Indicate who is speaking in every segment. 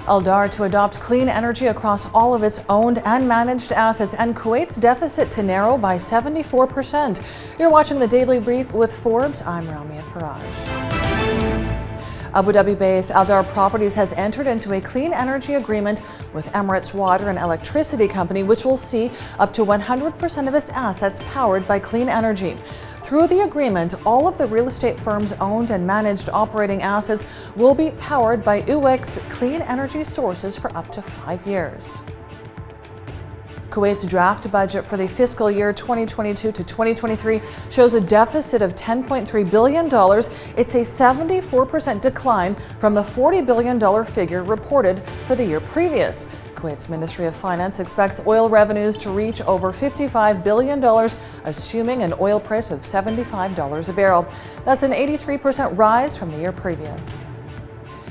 Speaker 1: Aldar to adopt clean energy across all of its owned and managed assets, and Kuwait's deficit to narrow by 74%. You're watching the Daily Brief with Forbes. I'm Ramia Faraj. Abu Dhabi-based Aldar Properties has entered into a clean energy agreement with Emirates Water and Electricity Company, which will see up to 100% of its assets powered by clean energy. Through the agreement, all of the real estate firm's owned and managed operating assets will be powered by UNICEF's clean energy sources for up to 5 years. Kuwait's draft budget for the fiscal year 2022 to 2023 shows a deficit of $10.3 billion. It's a 74% decline from the $40 billion figure reported for the year previous. Kuwait's Ministry of Finance expects oil revenues to reach over $55 billion, assuming an oil price of $75 a barrel. That's an 83% rise from the year previous.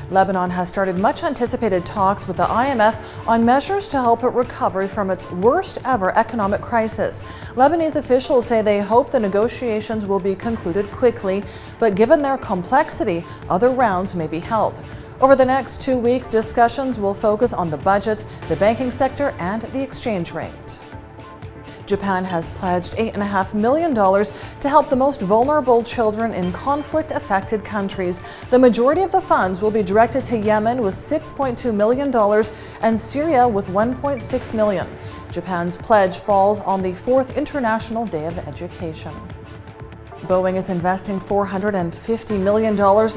Speaker 1: Lebanon has started much anticipated talks with the IMF on measures to help it recover from its worst ever economic crisis. Lebanese officials say they hope the negotiations will be concluded quickly, but given their complexity, other rounds may be held. Over the next 2 weeks, discussions will focus on the budget, the banking sector, and the exchange rate. Japan has pledged $8.5 million to help the most vulnerable children in conflict-affected countries. The majority of the funds will be directed to Yemen with $6.2 million and Syria with $1.6 million. Japan's pledge falls on the 4th International Day of Education. Boeing is investing $450 million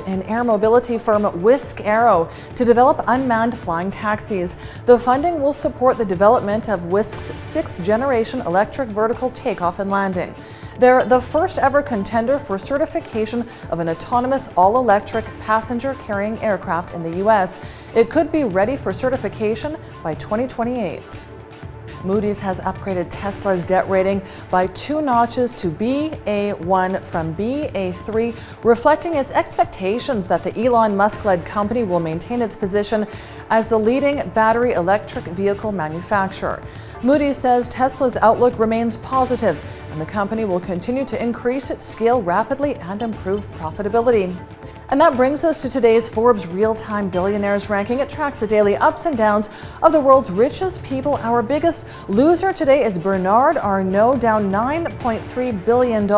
Speaker 1: in air mobility firm Wisc Arrow to develop unmanned flying taxis. The funding will support the development of Wisc's 6th-generation electric vertical takeoff and landing. They're the first ever contender for certification of an autonomous all-electric passenger-carrying aircraft in the U.S. It could be ready for certification by 2028. Moodys has upgraded Tesla's debt rating by 2 notches to Ba1 from Ba3, reflecting its expectations that the Elon Musk-led company will maintain its position as the leading battery electric vehicle manufacturer. Moodys says Tesla's outlook remains positive, and the company will continue to increase its scale rapidly and improve profitability. And that brings us to today's Forbes Real-Time Billionaires ranking. It tracks the daily ups and downs of the world's richest people. Our biggest loser today is Bernard Arnault, down $9.3 billion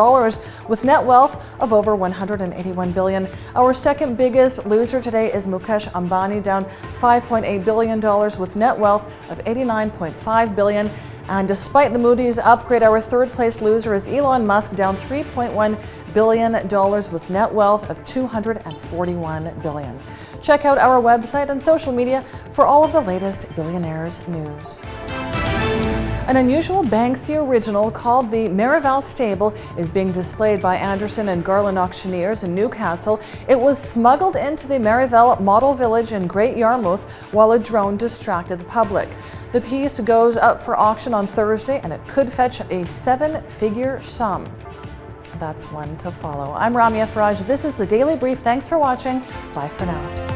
Speaker 1: with net wealth of over $181 billion. Our second biggest loser today is Mukesh Ambani, down $5.8 billion with net wealth of $89.5 billion. And despite the Moodys upgrade, our third-place loser is Elon Musk, down $3.1 billion with net wealth of $241 billion. Check out our website and social media for all of the latest Billionaires news. An unusual Banksy original called the Miraval Stable is being displayed by Anderson and Garland auctioneers in Newcastle. It was smuggled into the Miraval Model Village in Great Yarmouth while a drone distracted the public. The piece goes up for auction on Thursday, and it could fetch a 7-figure sum. That's one to follow. I'm Ramia Faraj. This is the Daily Brief. Thanks for watching. Bye for now.